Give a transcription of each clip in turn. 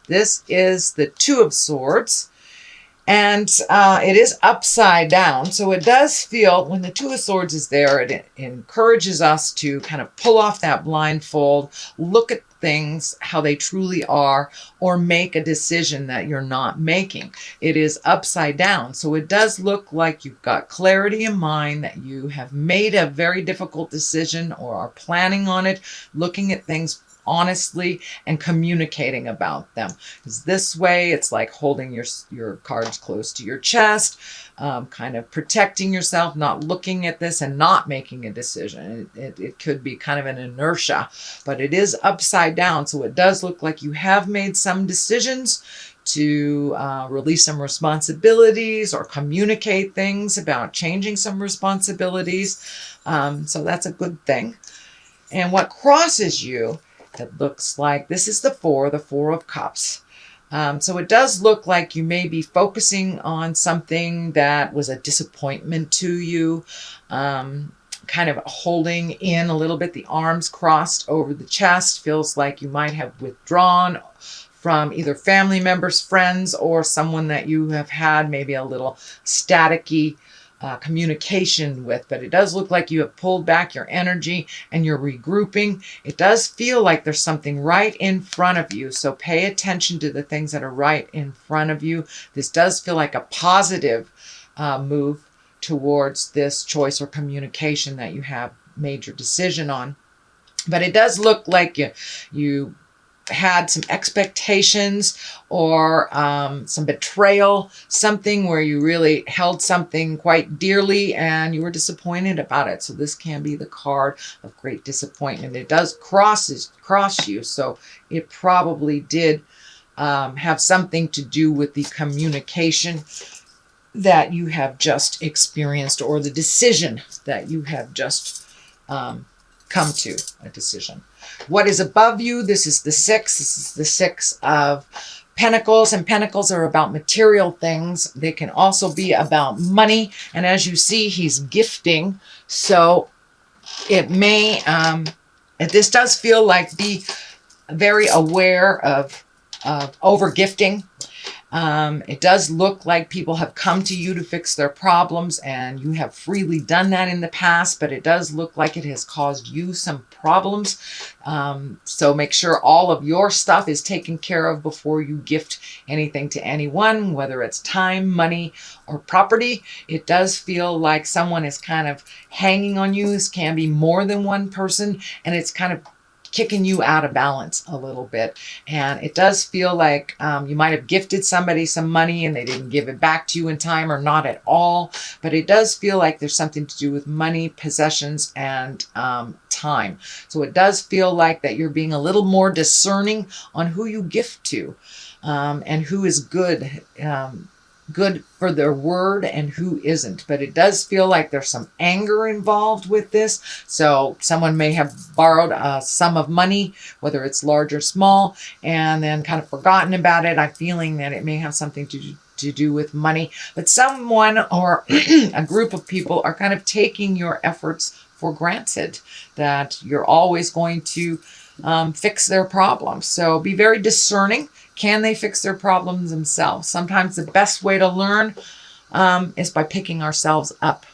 This is the Two of Swords. And it is upside down. So it does feel, when the Two of Swords is there, it encourages us to kind of pull off that blindfold, look at things how they truly are, or make a decision that you're not making. It is upside down. So it does look like you've got clarity in mind, that you have made a very difficult decision or are planning on it, looking at things honestly and communicating about them. Because this way it's like holding your cards close to your chest, kind of protecting yourself, not looking at this and not making a decision. It could be kind of an inertia, but it is upside down. So it does look like you have made some decisions to release some responsibilities or communicate things about changing some responsibilities. So that's a good thing. And what crosses you, it looks like this is the Four of Cups. So it does look like you may be focusing on something that was a disappointment to you, kind of holding in a little bit, the arms crossed over the chest. Feels like you might have withdrawn from either family members, friends, or someone that you have had maybe a little staticky communication with. But it does look like you have pulled back your energy and you're regrouping. It does feel like there's something right in front of you. So pay attention to the things that are right in front of you. This does feel like a positive move towards this choice or communication that you have made your decision on. But it does look like you had some expectations or some betrayal, something where you really held something quite dearly and you were disappointed about it. So this can be the card of great disappointment. It does cross you, so it probably did have something to do with the communication that you have just experienced, or the decision that you have just come to a decision. What is above you? This is the Six. This is the Six of Pentacles, and Pentacles are about material things. They can also be about money. And as you see, he's gifting. So it may, this does feel like be very aware of over gifting. It does look like people have come to you to fix their problems, and you have freely done that in the past, but it does look like it has caused you some problems. So make sure all of your stuff is taken care of before you gift anything to anyone, whether it's time, money, or property. It does feel like someone is kind of hanging on you. This can be more than one person, and it's kind of kicking you out of balance a little bit. And it does feel like you might have gifted somebody some money and they didn't give it back to you in time, or not at all. But it does feel like there's something to do with money, possessions, and time. So it does feel like that you're being a little more discerning on who you gift to, and who is good for their word and who isn't. But it does feel like there's some anger involved with this. So someone may have borrowed a sum of money, whether it's large or small, and then kind of forgotten about it. I'm feeling that it may have something to do with money, but someone or a group of people are kind of taking your efforts for granted, that you're always going to fix their problems. So be very discerning. Can they fix their problems themselves? Sometimes the best way to learn is by picking ourselves up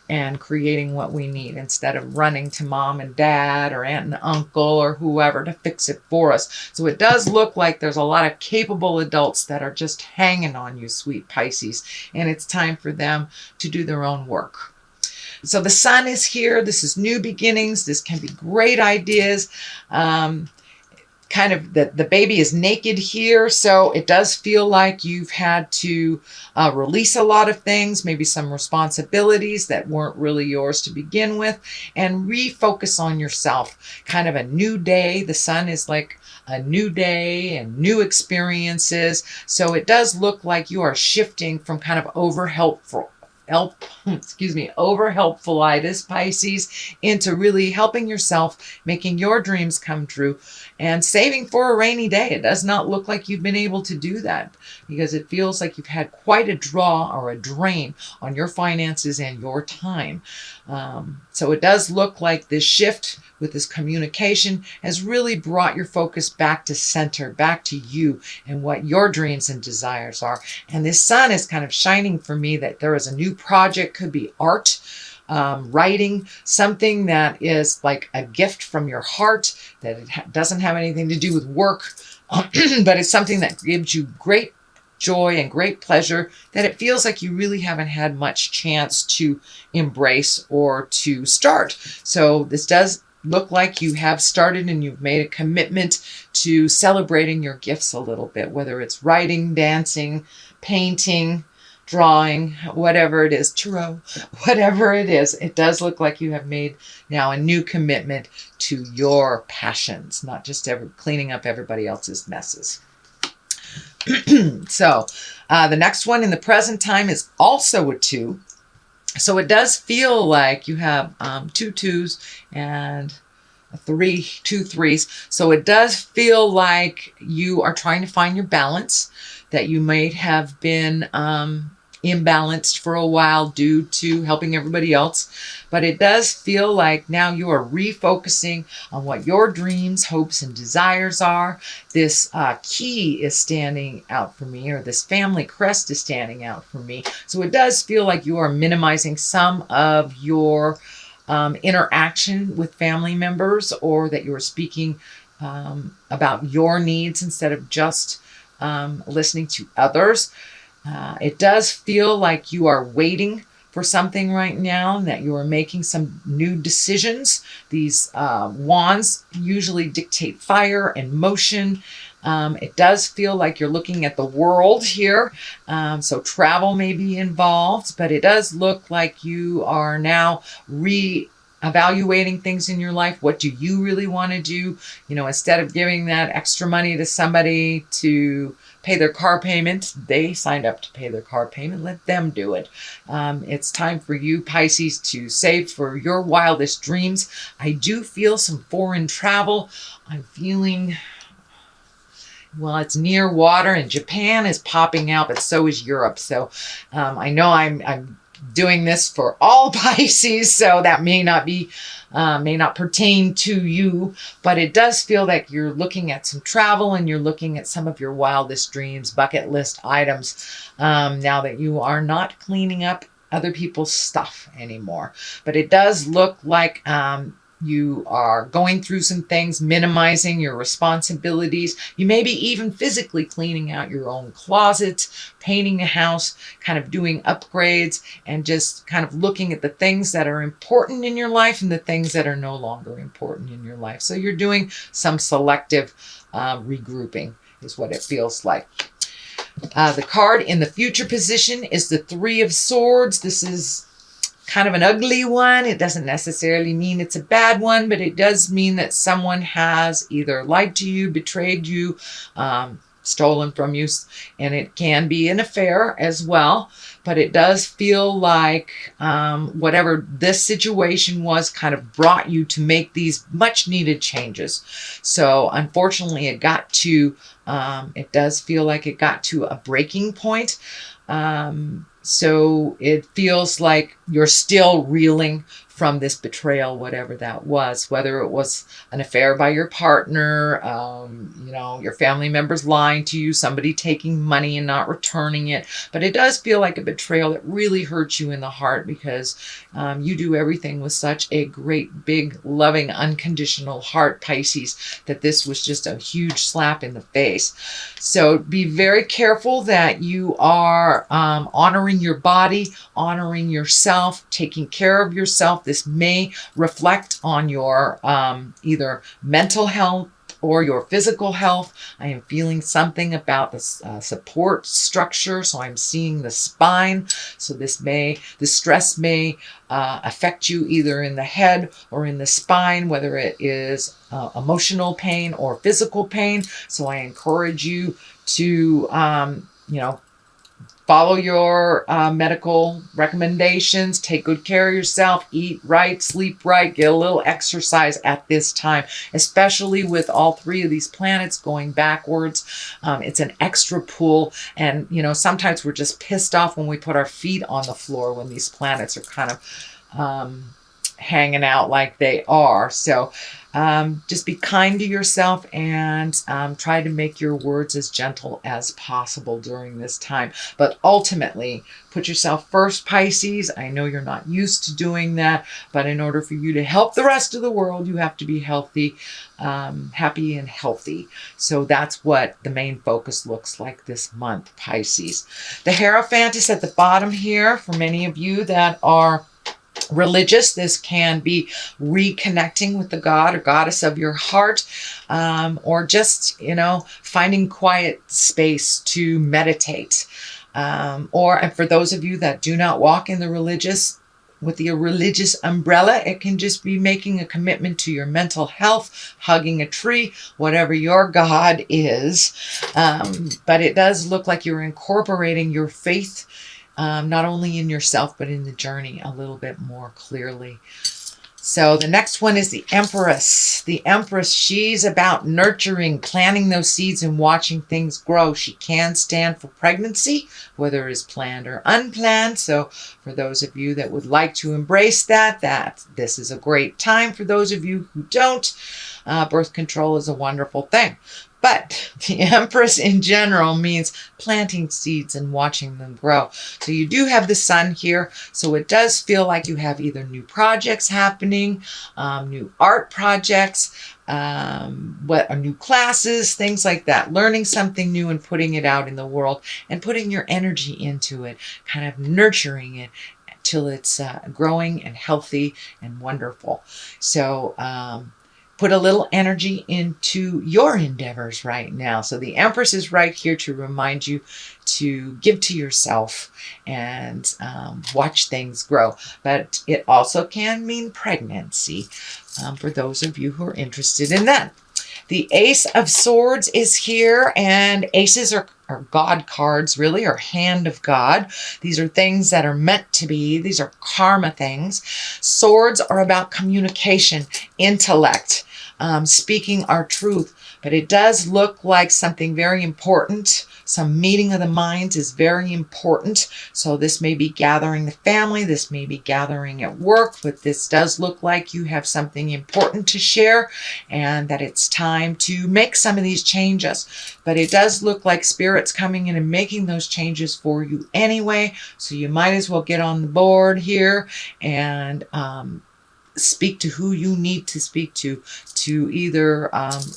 and creating what we need, instead of running to mom and dad or aunt and uncle or whoever to fix it for us. So it does look like there's a lot of capable adults that are just hanging on you, sweet Pisces, and it's time for them to do their own work. So the Sun is here. This is new beginnings. This can be great ideas. Kind of the baby is naked here, so it does feel like you've had to release a lot of things, maybe some responsibilities that weren't really yours to begin with, and refocus on yourself. Kind of a new day. The Sun is like a new day and new experiences. So it does look like you are shifting from kind of over helpful over helpfulitis, Pisces, into really helping yourself, making your dreams come true, and saving for a rainy day. It does not look like you've been able to do that because it feels like you've had quite a draw or a drain on your finances and your time. So it does look like this shift with this communication has really brought your focus back to center, back to you and what your dreams and desires are. And this sun is kind of shining for me that there is a new project, could be art, writing, something that is like a gift from your heart, that it doesn't have anything to do with work, but it's something that gives you great joy and great pleasure that it feels like you really haven't had much chance to embrace or to start. So this does look like you have started and you've made a commitment to celebrating your gifts a little bit, whether it's writing, dancing, painting, drawing, whatever it is, tarot, whatever it is. It does look like you have made now a new commitment to your passions, not just cleaning up everybody else's messes. So the next one in the present time is also a 2. So it does feel like you have 2 2s and 2 3s. So it does feel like you are trying to find your balance, that you might have been imbalanced for a while due to helping everybody else. But it does feel like now you are refocusing on what your dreams, hopes, and desires are. This key is standing out for me, or this family crest is standing out for me. So it does feel like you are minimizing some of your interaction with family members, or that you are speaking about your needs instead of just listening to others. It does feel like you are waiting for something right now, that you are making some new decisions. These wands usually dictate fire and motion. It does feel like you're looking at the world here. So travel may be involved, but it does look like you are now evaluating things in your life. What do you really want to do? You know, instead of giving that extra money to somebody to pay their car payment, they signed up to pay their car payment, let them do it. It's time for you, Pisces, to save for your wildest dreams. I do feel some foreign travel. I'm feeling, well, it's near water, and Japan is popping out, but so is Europe. So I know I'm doing this for all Pisces, so that may not pertain to you, but it does feel like you're looking at some travel and you're looking at some of your wildest dreams, bucket list items, now that you are not cleaning up other people's stuff anymore. But it does look like you are going through some things, minimizing your responsibilities. You may be even physically cleaning out your own closets, painting the house, kind of doing upgrades, and just kind of looking at the things that are important in your life and the things that are no longer important in your life. So you're doing some selective regrouping is what it feels like. The card in the future position is the 3 of Swords. This is kind of an ugly one. It doesn't necessarily mean it's a bad one, but it does mean that someone has either lied to you, betrayed you, stolen from you, and it can be an affair as well. But it does feel like whatever this situation was kind of brought you to make these much needed changes. So unfortunately it does feel like it got to a breaking point. So it feels like you're still reeling from this betrayal, whatever that was, whether it was an affair by your partner, your family members lying to you, somebody taking money and not returning it. But it does feel like a betrayal that really hurts you in the heart, because you do everything with such a great, big, loving, unconditional heart, Pisces, that this was just a huge slap in the face. So be very careful that you are honoring your body, honoring yourself, taking care of yourself. This may reflect on your either mental health or your physical health. I am feeling something about the support structure. So I'm seeing the spine. So the stress may affect you either in the head or in the spine, whether it is emotional pain or physical pain. So I encourage you to, follow your medical recommendations, take good care of yourself, eat right, sleep right, get a little exercise at this time, especially with all three of these planets going backwards. It's an extra pull. And, you know, sometimes we're just pissed off when we put our feet on the floor when these planets are kind of hanging out like they are. So just be kind to yourself and try to make your words as gentle as possible during this time. But ultimately, put yourself first, Pisces. I know you're not used to doing that, but in order for you to help the rest of the world, you have to be healthy, happy and healthy. So that's what the main focus looks like this month, Pisces. The Hierophant is at the bottom here for many of you that are religious. This can be reconnecting with the god or goddess of your heart, or just, you know, finding quiet space to meditate. And for those of you that do not walk in the religious, with the religious umbrella, it can just be making a commitment to your mental health, hugging a tree, whatever your God is. But it does look like you're incorporating your faith not only in yourself, but in the journey a little bit more clearly. So the next one is the Empress. The Empress, she's about nurturing, planting those seeds and watching things grow. She can stand for pregnancy, whether it is planned or unplanned. So for those of you that would like to embrace that, this is a great time. For those of you who don't, birth control is a wonderful thing. But the Empress in general means planting seeds and watching them grow. So you do have the sun here. So it does feel like you have either new projects happening, new art projects, new classes, things like that. Learning something new and putting it out in the world and putting your energy into it, kind of nurturing it till it's growing and healthy and wonderful. So put a little energy into your endeavors right now. So the Empress is right here to remind you to give to yourself and watch things grow. But it also can mean pregnancy for those of you who are interested in that. The Ace of Swords is here, and aces are God cards, really, or hand of God. These are things that are meant to be. These are karma things. Swords are about communication, intellect, speaking our truth. But it does look like something very important. Some meeting of the minds is very important. So this may be gathering the family. This may be gathering at work. But this does look like you have something important to share and that it's time to make some of these changes. But it does look like Spirit's coming in and making those changes for you anyway. So you might as well get on the board here and speak to who you need to speak to either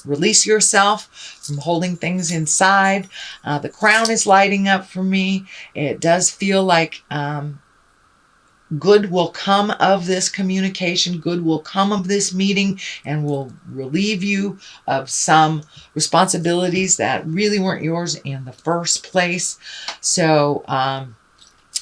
release yourself from holding things inside. The crown is lighting up for me. It does feel like good will come of this communication, good will come of this meeting, and will relieve you of some responsibilities that really weren't yours in the first place. So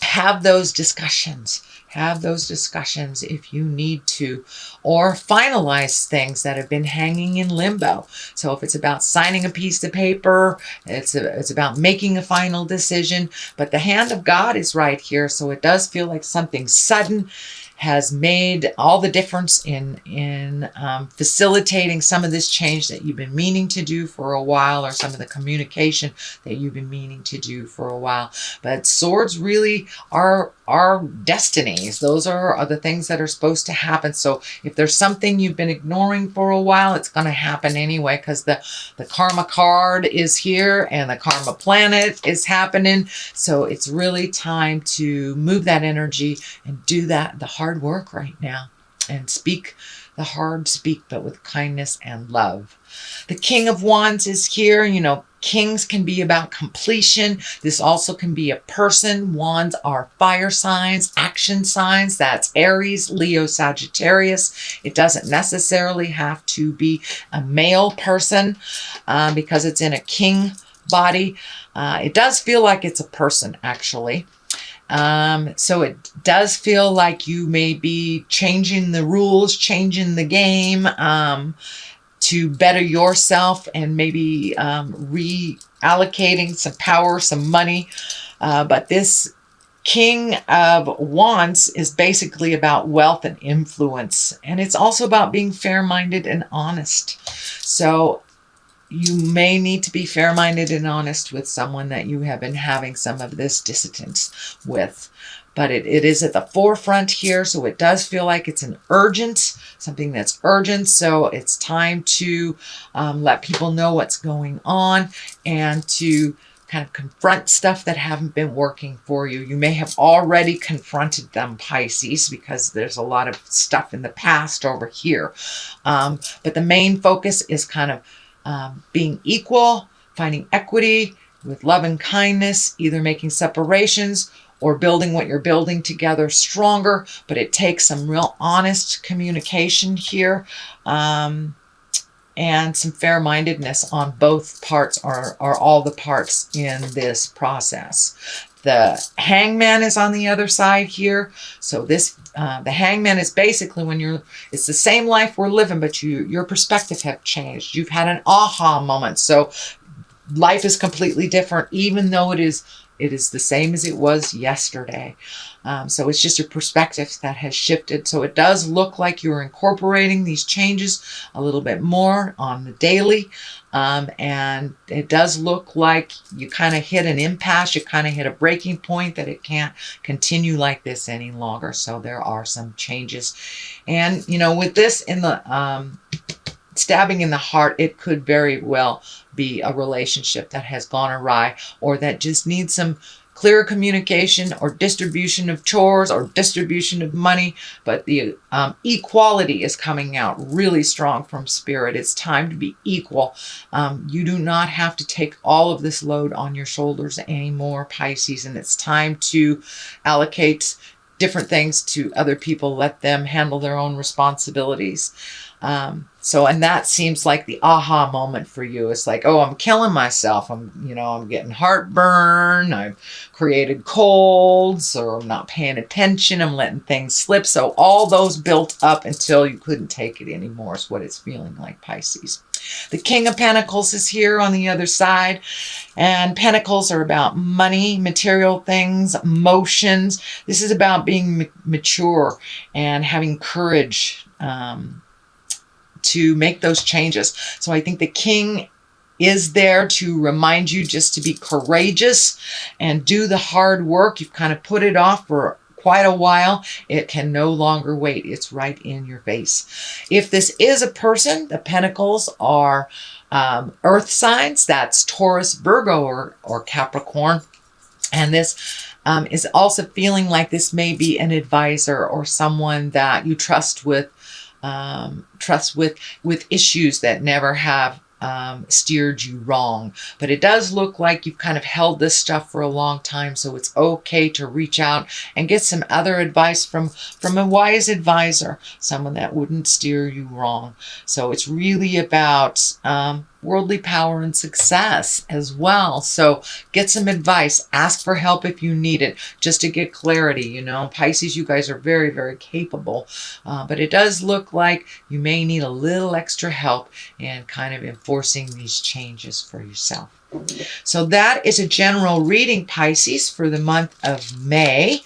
have those discussions. Have those discussions if you need to, or finalize things that have been hanging in limbo. So if it's about signing a piece of paper, it's about making a final decision. But the hand of God is right here, so it does feel like something sudden has made all the difference in facilitating some of this change that you've been meaning to do for a while, or some of the communication that you've been meaning to do for a while. But swords really are destinies. Those are the things that are supposed to happen. So if there's something you've been ignoring for a while, it's going to happen anyway, because the karma card is here and the karma planet is happening. So it's really time to move that energy and do the hard work right now, and speak the hard speak, but with kindness and love. The King of Wands is here. You know, kings can be about completion. This also can be a person. Wands are fire signs, action signs. That's Aries, Leo, Sagittarius. It doesn't necessarily have to be a male person because it's in a king body. It does feel like it's a person, actually. So it does feel like you may be changing the rules, changing the game, to better yourself, and maybe reallocating some power, some money But this King of Wands is basically about wealth and influence. And it's also about being fair-minded and honest. So you may need to be fair-minded and honest with someone that you have been having some of this dissonance with. But it is at the forefront here, so it does feel like it's something that's urgent. So it's time to let people know what's going on and to kind of confront stuff that haven't been working for you. You may have already confronted them, Pisces, because there's a lot of stuff in the past over here. But the main focus is kind of being equal, finding equity with love and kindness, either making separations or building what you're building together stronger. But it takes some real honest communication here. And some fair-mindedness on both parts, or all the parts in this process. The Hangman is on the other side here. So this, the Hangman is basically when it's the same life we're living, but your perspective have changed. You've had an aha moment. So life is completely different, even though it is the same as it was yesterday. So it's just your perspective that has shifted. So it does look like you're incorporating these changes a little bit more on the daily. And it does look like you kind of hit an impasse. You kind of hit a breaking point that it can't continue like this any longer. So there are some changes. And, you know, with this in the stabbing in the heart, it could very well be a relationship that has gone awry, or that just needs some clear communication or distribution of chores or distribution of money. But the equality is coming out really strong from Spirit. It's time to be equal. You do not have to take all of this load on your shoulders anymore, Pisces, and it's time to allocate different things to other people. Let them handle their own responsibilities. And that seems like the aha moment for you. It's like, oh, I'm killing myself. I'm getting heartburn. I've created colds, or I'm not paying attention. I'm letting things slip. So all those built up until you couldn't take it anymore is what it's feeling like, Pisces. The King of Pentacles is here on the other side. And Pentacles are about money, material things, emotions. This is about being mature and having courage to make those changes. So I think the King is there to remind you just to be courageous and do the hard work. You've kind of put it off for quite a while. It can no longer wait. It's right in your face. If this is a person, the Pentacles are earth signs. That's Taurus, Virgo, or Capricorn. And this is also feeling like this may be an advisor or someone that you trust with issues that never have steered you wrong. But it does look like you've kind of held this stuff for a long time, so it's okay to reach out and get some other advice from a wise advisor, someone that wouldn't steer you wrong. So it's really about worldly power and success as well. So get some advice, ask for help if you need it, just to get clarity. Pisces, you guys are very, very capable, but it does look like you may need a little extra help in kind of enforcing these changes for yourself. So that is a general reading, Pisces, for the month of May.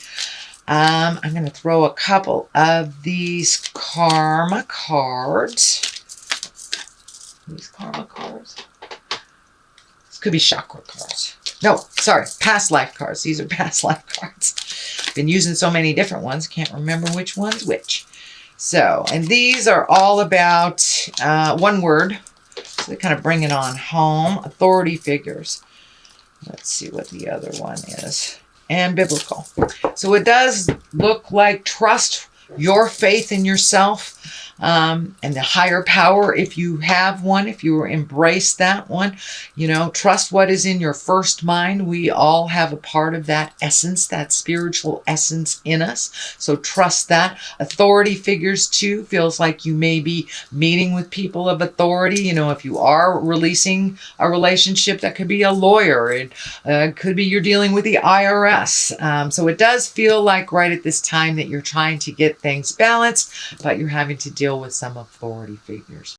I'm going to throw a couple of these karma cards. These karma cards. This could be chakra cards. No, sorry, past life cards. These are past life cards. Been using so many different ones, can't remember which one's which. So, and these are all about one word. So they kind of bring it on home. Authority figures. Let's see what the other one is. And biblical. So it does look like trust your faith in yourself. And the higher power, if you have one, if you embrace that one, trust what is in your first mind. We all have a part of that essence, that spiritual essence in us. So trust that. Authority figures too, feels like you may be meeting with people of authority. If you are releasing a relationship, that could be a lawyer. It could be you're dealing with the IRS. So it does feel like right at this time that you're trying to get things balanced, but you're having to deal with some authority figures.